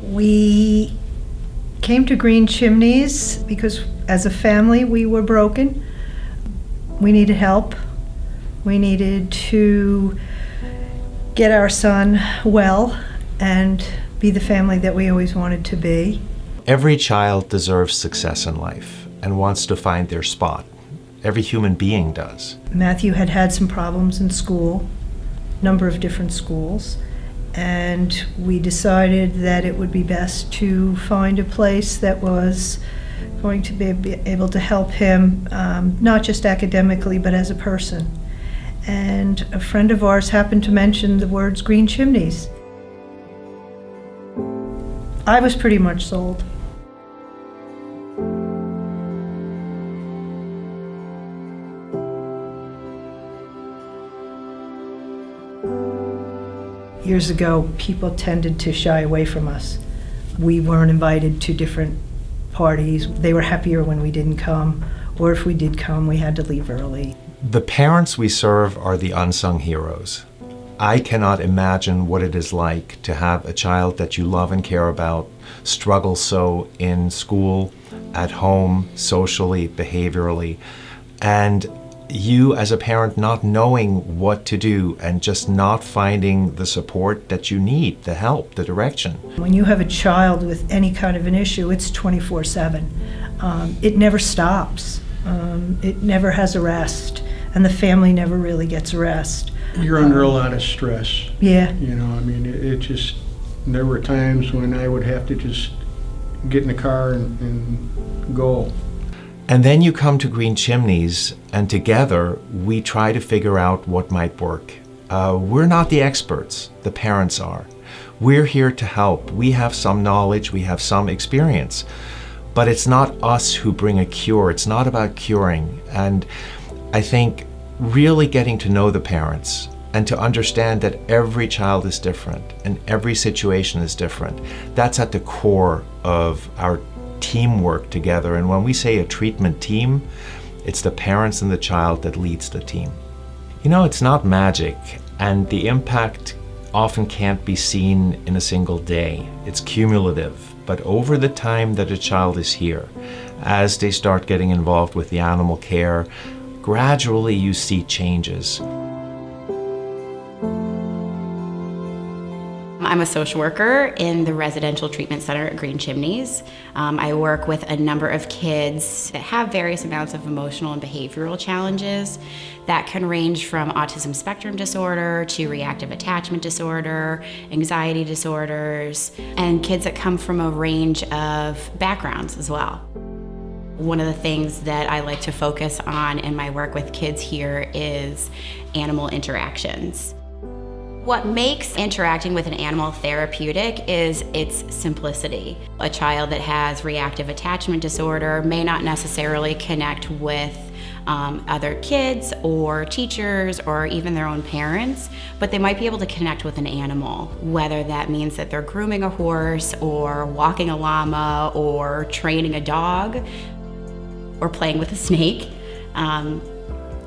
We came to Green Chimneys because as a family we were broken. We needed help. We needed to get our son well and be the family that we always wanted to be. Every child deserves success in life and wants to find their spot. Every human being does. Matthew had had some problems in school, a number of different schools, and we decided that it would be best to find a place that was going to be able to help him, not just academically, but as a person. And a friend of ours happened to mention the words Green Chimneys. I was pretty much sold. Years ago, people tended to shy away from us. We weren't invited to different parties. They were happier when we didn't come, or if we did come, we had to leave early. The parents we serve are the unsung heroes. I cannot imagine what it is like to have a child that you love and care about struggle so in school, at home, socially, behaviorally, and you as a parent not knowing what to do and just not finding the support that you need, the help, the direction. When you have a child with any kind of an issue, it's 24/7. It never stops. It never has a rest, and the family never really gets a rest. You're under a lot of stress. Yeah. You know, I mean, it just, there were times when I would have to just get in the car and go. And then you come to Green Chimneys, and together we try to figure out what might work. We're not the experts, the parents are. We're here to help. We have some knowledge, we have some experience, but it's not us who bring a cure. It's not about curing. And I think really getting to know the parents and to understand that every child is different and every situation is different, that's at the core of our teamwork together. And when we say a treatment team, it's the parents and the child that leads the team. You know, it's not magic, and the impact often can't be seen in a single day. It's cumulative, but over the time that a child is here, as they start getting involved with the animal care, gradually you see changes. I'm a social worker in the residential treatment center at Green Chimneys. I work with a number of kids that have various amounts of emotional and behavioral challenges that can range from autism spectrum disorder to reactive attachment disorder, anxiety disorders, and kids that come from a range of backgrounds as well. One of the things that I like to focus on in my work with kids here is animal interactions. What makes interacting with an animal therapeutic is its simplicity. A child that has reactive attachment disorder may not necessarily connect with other kids or teachers or even their own parents, but they might be able to connect with an animal, whether that means that they're grooming a horse or walking a llama or training a dog or playing with a snake.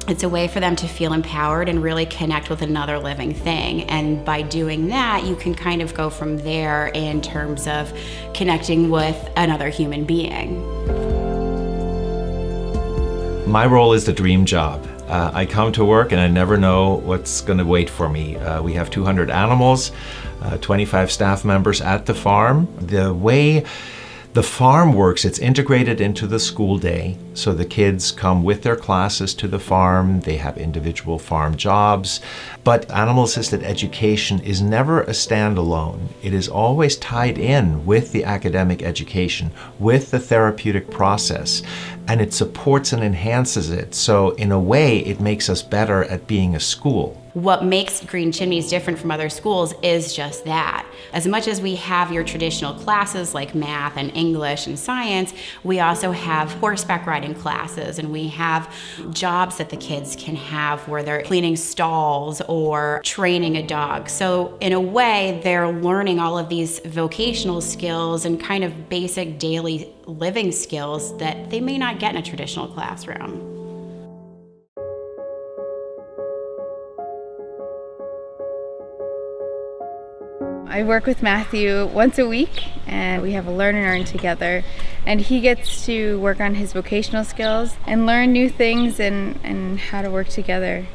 It's a way for them to feel empowered and really connect with another living thing. And by doing that, you can kind of go from there in terms of connecting with another human being. My role is the dream job. I come to work and I never know what's going to wait for me. We have 200 animals, 25 staff members at the farm. The way the farm works, it's integrated into the school day. So the kids come with their classes to the farm, they have individual farm jobs, but animal-assisted education is never a standalone. It is always tied in with the academic education, with the therapeutic process, and it supports and enhances it. So in a way, it makes us better at being a school. What makes Green Chimneys different from other schools is just that. As much as we have your traditional classes like math and English and science, we also have horseback riding classes, and we have jobs that the kids can have where they're cleaning stalls or training a dog. So in a way, they're learning all of these vocational skills and kind of basic daily living skills that they may not get in a traditional classroom. I work with Matthew once a week, and we have a learn and earn together. And he gets to work on his vocational skills and learn new things and how to work together.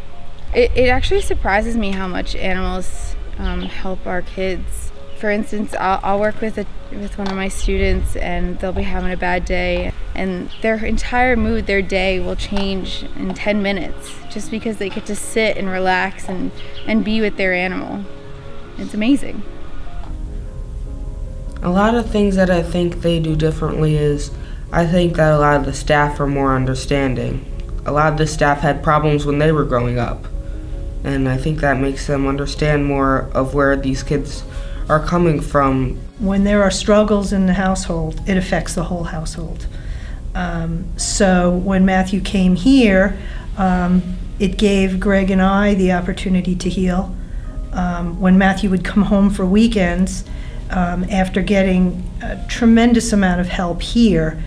It actually surprises me how much animals help our kids. For instance, I'll work with one of my students, and they'll be having a bad day, and their entire mood, their day will change in 10 minutes just because they get to sit and relax and be with their animal. It's amazing. A lot of things that I think they do differently is I think that a lot of the staff are more understanding. A lot of the staff had problems when they were growing up, and I think that makes them understand more of where these kids are coming from. When there are struggles in the household, it affects the whole household. So when Matthew came here, it gave Greg and I the opportunity to heal. When Matthew would come home for weekends, after getting a tremendous amount of help here,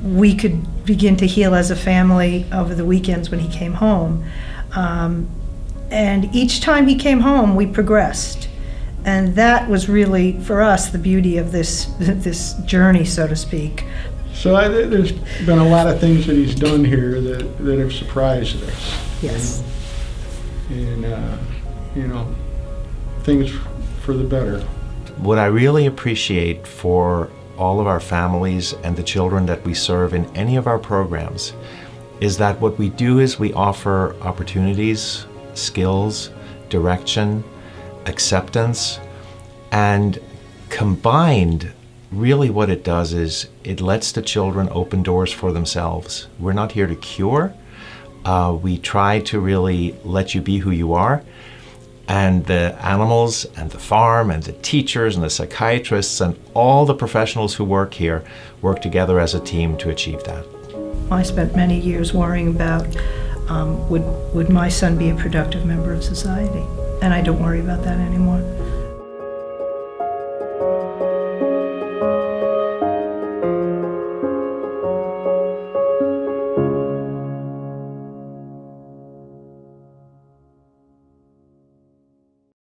we could begin to heal as a family over the weekends when he came home. And each time he came home, we progressed. And that was really, for us, the beauty of this journey, so to speak. So there's been a lot of things that he's done here that have surprised us. Yes. And things for the better. What I really appreciate for all of our families and the children that we serve in any of our programs is that what we do is we offer opportunities, skills, direction, acceptance, and combined, really what it does is it lets the children open doors for themselves. We're not here to cure. We try to really let you be who you are. And the animals and the farm and the teachers and the psychiatrists and all the professionals who work here work together as a team to achieve that. I spent many years worrying about would my son be a productive member of society? And I don't worry about that anymore.